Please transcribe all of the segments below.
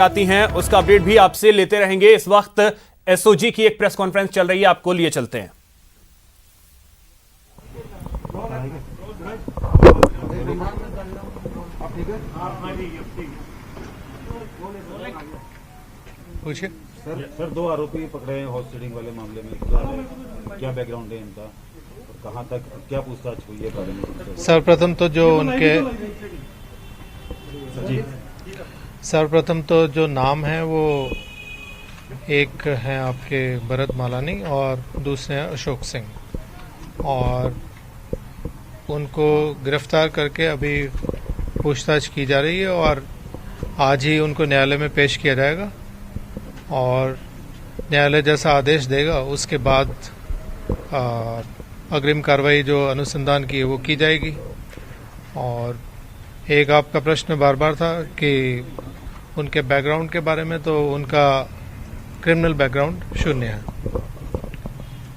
आती हैं उसका अपडेट भी आपसे लेते रहेंगे। इस वक्त एसओजी की एक प्रेस कॉन्फ्रेंस चल रही है, आपको लिए चलते हैं। पूछिए सर दो आरोपी पकड़े हैं हॉर्स ट्रेडिंग वाले मामले में, क्या बैकग्राउंड है इनका और कहां तक क्या पूछताछ हुई है बारे में? सर्वप्रथम तो जो उनके जी सर्वप्रथम तो जो नाम है वो एक हैं आपके भरत मालानी और दूसरे हैं अशोक सिंह, और उनको गिरफ्तार करके अभी पूछताछ की जा रही है और आज ही उनको न्यायालय में पेश किया जाएगा और न्यायालय जैसा आदेश देगा उसके बाद अग्रिम कार्रवाई जो अनुसंधान की है वो की जाएगी। और एक आपका प्रश्न बार बार था कि उनके बैकग्राउंड के बारे में, तो उनका क्रिमिनल बैकग्राउंड शून्य है।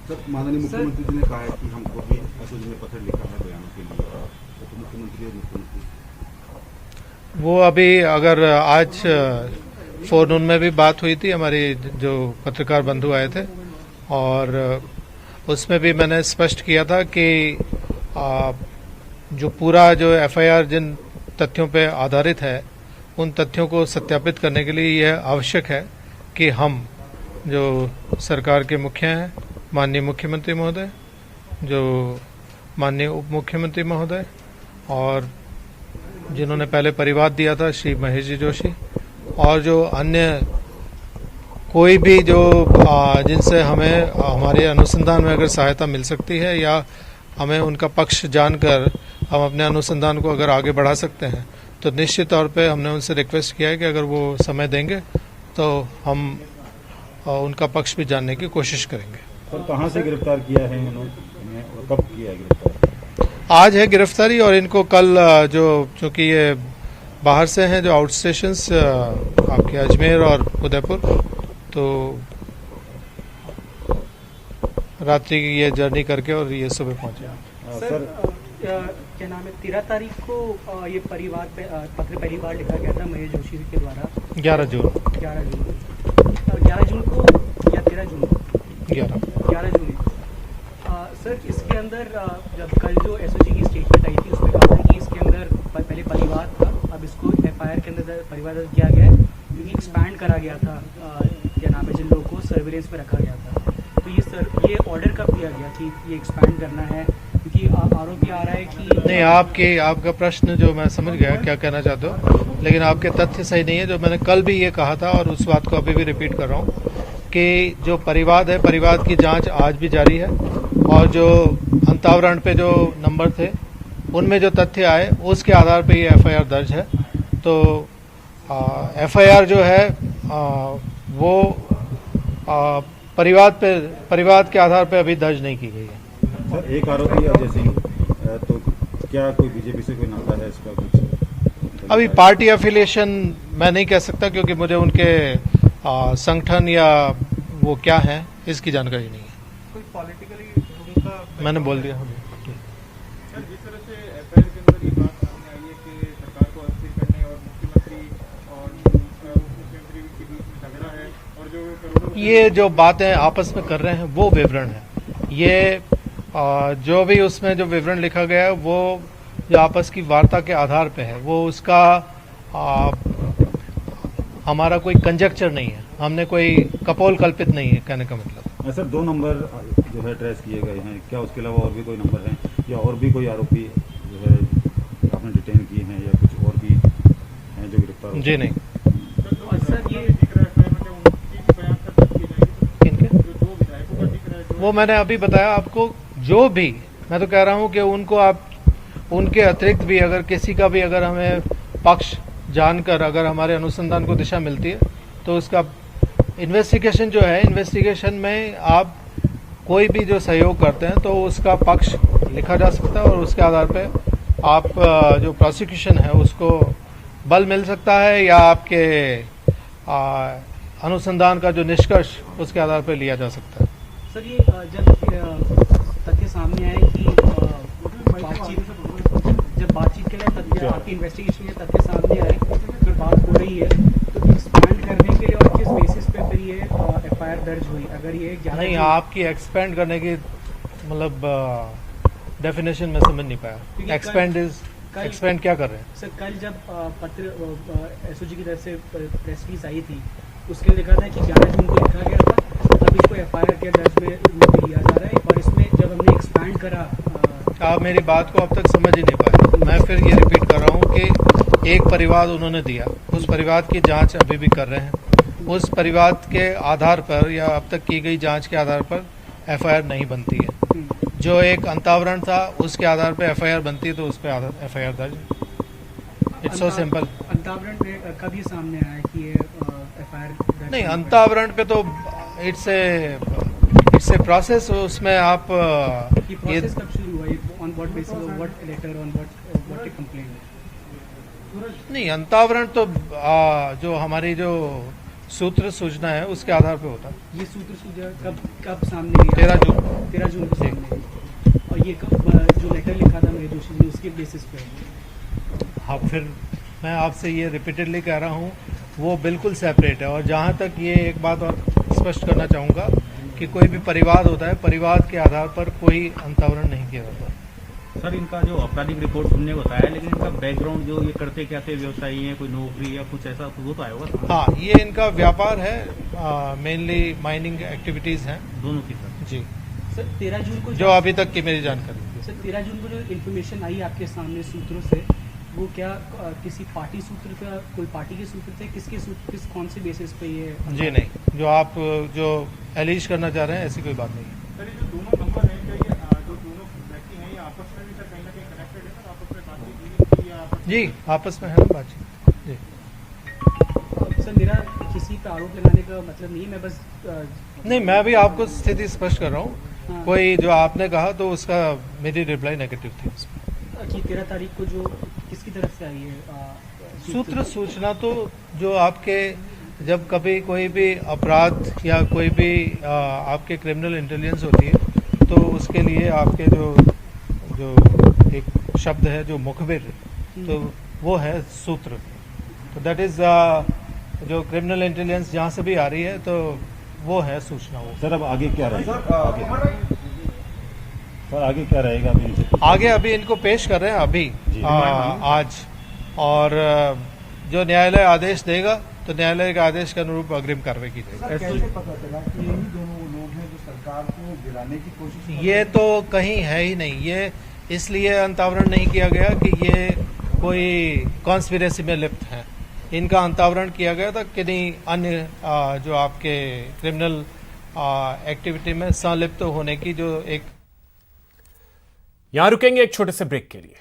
सर माननीय मुख्यमंत्री जी ने कहा है कि हमको भी एसओजी में पत्र लिखा है बयानों के लिए, तो मुख्यमंत्री और मुख्यमंत्री वो अभी अगर आज फोरनून में भी बात हुई थी, हमारी जो पत्रकार बंधु आए थे, और उसमें भी मैंने स्पष्ट किया था कि जो पूरा जो एफआईआर जिन तथ्यों पे आधारित है उन तथ्यों को सत्यापित करने के लिए यह आवश्यक है कि हम जो सरकार के मुखिया हैं, माननीय मुख्यमंत्री महोदय, जो माननीय उप मुख्यमंत्री महोदय, और जिन्होंने पहले परिवाद दिया था श्री महेश जी जोशी, और जो अन्य कोई भी जो जिनसे हमें हमारे अनुसंधान में अगर सहायता मिल सकती है या हमें उनका पक्ष जानकर हम अपने अनुसंधान को अगर आगे बढ़ा सकते हैं, तो निश्चित तौर पे हमने उनसे रिक्वेस्ट किया है कि अगर वो समय देंगे तो हम उनका पक्ष भी जानने की कोशिश करेंगे। सर कहां से गिरफ्तार किया है इन्होंने और कब किया है गिरफ्तार? आज है गिरफ्तारी, और इनको कल जो चूँकि ये बाहर से हैं, जो आउट स्टेशंस आपके अजमेर और उदयपुर, तो रात्रि की ये जर्नी करके और ये सुबह पहुंचे। सर क्या नाम है, 13 तारीख को ये परिवार पे पत्र परिवार लिखा गया था महेश जोशी के द्वारा 11 जून को या 13 जून को 11 जून। सर इसके अंदर जब कल जो एसओजी की स्टेटमेंट आई थी उसमें कहा था कि इसके अंदर पहले परिवार था, अब इसको एफआईआर के अंदर परिवार दर्ज किया गया है क्योंकि एक्सपैंड करा गया था, क्या नाम है, जिन लोगों को सर्विलेंस में रखा गया था। तो ये ऑर्डर कब दिया गया कि ये एक्सपैंड करना है, क्योंकि आरोपी आ रहा है कि नहीं, आपका प्रश्न जो मैं समझ गया क्या कहना चाहते हो, लेकिन आपके तथ्य सही नहीं है। जो मैंने कल भी ये कहा था और उस बात को अभी भी रिपीट कर रहा हूँ कि जो परिवाद है, परिवाद की जांच आज भी जारी है, और जो अंतावरण पे जो नंबर थे उनमें जो तथ्य आए उसके आधार पे ये एफआईआर दर्ज है। तो एफआईआर जो है वो परिवाद के आधार पे अभी दर्ज नहीं की गई है। सर एक आरोपी अजय सिंह, तो क्या कोई बीजेपी से कोई नाता है इसका कुछ? अभी पार्टी एफिलिएशन मैं नहीं कह सकता क्योंकि मुझे उनके संगठन या वो क्या है इसकी जानकारी नहीं है। कोई पॉलिटिकली उनका मैंने बोल दिया। सर जिस तरह से एफआईआर के अंदर ये बात सामने आई है कि सरकार को अस्थिर करने और मुख्यमंत्री और उप मुख्यमंत्री के बीच में झगड़ा है और जो करोड़ों ये जो बातें आपस में कर रहे हैं वो विवरण है। ये जो भी उसमें जो विवरण लिखा गया है वो जो आपस की वार्ता के आधार पे है, वो उसका हमारा कोई कंजक्चर नहीं है, हमने कोई कपोल कल्पित नहीं है, कहने का मतलब। सर 2 नंबर जो है ट्रेस किए गए हैं, क्या उसके अलावा और भी कोई नंबर हैं या और भी कोई आरोपी जो है आपने डिटेन किए हैं या कुछ और भी हैं जो गिरफ्तार? जी नहीं। सर ये दिख रहा है उनकी बयान तक की जाएगी, किनके? जो 2 विधायकों का दिख रहा है, वो मैंने अभी बताया आपको। जो भी मैं तो कह रहा हूँ कि उनको आप उनके अतिरिक्त भी अगर किसी का भी अगर हमें पक्ष जानकर अगर हमारे अनुसंधान को दिशा मिलती है तो उसका इन्वेस्टिगेशन जो है, इन्वेस्टिगेशन में आप कोई भी जो सहयोग करते हैं तो उसका पक्ष लिखा जा सकता है और उसके आधार पे आप जो प्रोसिक्यूशन है उसको बल मिल सकता है या आपके अनुसंधान का जो निष्कर्ष उसके आधार पर लिया जा सकता है। सर ये जब तथ्य सामने आए कि बातचीत के लिए तथ्य आपकी इन्वेस्टिगेशन के तथ्य सामने आए, फिर बात हो रही है, तो एक्सपैंड दर्ज हुई, अगर ये 11 नहीं, जून आपकी एक्सपेंड करने की मतलब डेफिनेशन में समझ नहीं क्योंकि पाया। एक्सपेंड क्या कर रहे हैं? सर कल जब पत्र एसओजी की तरफ से प्रेस रिलीज आई थी, उसके लिखा था कि 11 जून को लिखा गया था, अब इसको एफआईआर के दर्ज में लिया जा रहा है। और इसमें जब हमने एक्सपैंड करा, आप मेरी बात को अब तक समझ ही नहीं पाए। मैं फिर ये रिपीट कर रहा हूँ कि एक परिवाद उन्होंने दिया, उस परिवाद की जांच अभी भी कर रहे हैं। उस परिवाद के आधार पर या अब तक की गई जांच के आधार पर एफआईआर नहीं बनती है। जो एक अंतावरण था उसके आधार पर एफआईआर बनती है, तो उस पर एफआईआर दर्ज। It's so simple. अंतावरण में कब ये सामने आया कि ये एफआईआर नहीं, अंतावरण पे तो इट्स ए प्रोसेस। उसमें आप ये ये प्रोसेस कब शुरू हुआ, ये on what basis, what letter, on what complaint? नहीं, अंतावरण तो जो हमारी जो सूत्र सूचना है उसके आधार पे होता है। ये सूत्र सूचना कब सामने आई? 13 जून को सामने आई। और ये कब जो लेटर लिखा था मेरे दोषी ने, उसके बेसिस पे? हाँ, फिर मैं आपसे ये रिपीटेडली कह रहा हूँ, वो बिल्कुल सेपरेट है। और जहाँ तक ये एक बात और स्पष्ट करना चाहूँगा कि कोई भी परिवाद होता है, परिवाद के आधार पर कोई अंतावरण नहीं किया जाता। सर, इनका जो आपराधिक रिपोर्ट सुनने को बताया, लेकिन इनका बैकग्राउंड जो ये करते क्या थे, व्यवसायी है, कोई नौकरी या कुछ ऐसा वो तो आया होगा? हाँ, ये इनका व्यापार है, मेनली माइनिंग एक्टिविटीज़ हैं दोनों की सर। जी, सर 13 जून को जो अभी तक की मेरी जानकारी है। सर 13 जून को जो इन्फॉर्मेशन आई आपके सामने सूत्रों से, वो क्या किसी पार्टी सूत्र का, कोई पार्टी के सूत्र थे? किस कौन से बेसिस पे ये? जी नहीं, जो आप जो एलिज करना चाह रहे हैं ऐसी कोई बात नहीं है। सर ये जो दोनों नंबर हैं, क्या ये जो दोनों व्यक्ति हैं, ये आपस में भी सर कहीं ना कहीं कनेक्टेड है सर? आपस में बातचीत हुई या आपस जी, आपस में है ना बातचीत जी। सर मेरा किसी पे आरोप लगाने का मतलब नहीं है, मैं बस नहीं, मैं भी आपको स्थिति स्पष्ट कर रहा हूँ। हाँ। कोई जो आपने कहा तो उसका मेरी रिप्लाई नेगेटिव थी उसमें। कि 13 तारीख को जो किसकी तरफ से आई है सूत्र सूचना तो जो आपके जब कभी कोई भी अपराध या कोई भी आपके क्रिमिनल इंटेलिजेंस होती है, तो उसके लिए आपके जो एक शब्द है जो मुखबिर, तो वो है सूत्र। तो दैट इज जो क्रिमिनल इंटेलिजेंस जहाँ से भी आ रही है, तो वो है सूचना। वो सर अब आगे क्या रहेगा? सर आगे क्या रहेगा अभी इनसे? आगे अभी इनको पेश कर रहे हैं अभी आज, और जो न्यायालय आदेश देगा तो न्यायालय के आदेश के अनुरूप अग्रिम कार्रवाई की जाएगी। कैसे पता चला कि यही दोनों लोग हैं जो सरकार को गिराने की कोशिश कर रहे ये तो कहीं है ही नहीं। ये इसलिए अंतावरण नहीं किया गया कि ये कोई कॉन्स्पिरेसी में लिप्त हैं। इनका अंतावरण किया गया था किन्हीं अन्य जो आपके क्रिमिनल एक्टिविटी में संलिप्त होने की जो एक। यहां रुकेंगे एक छोटे से ब्रेक के लिए।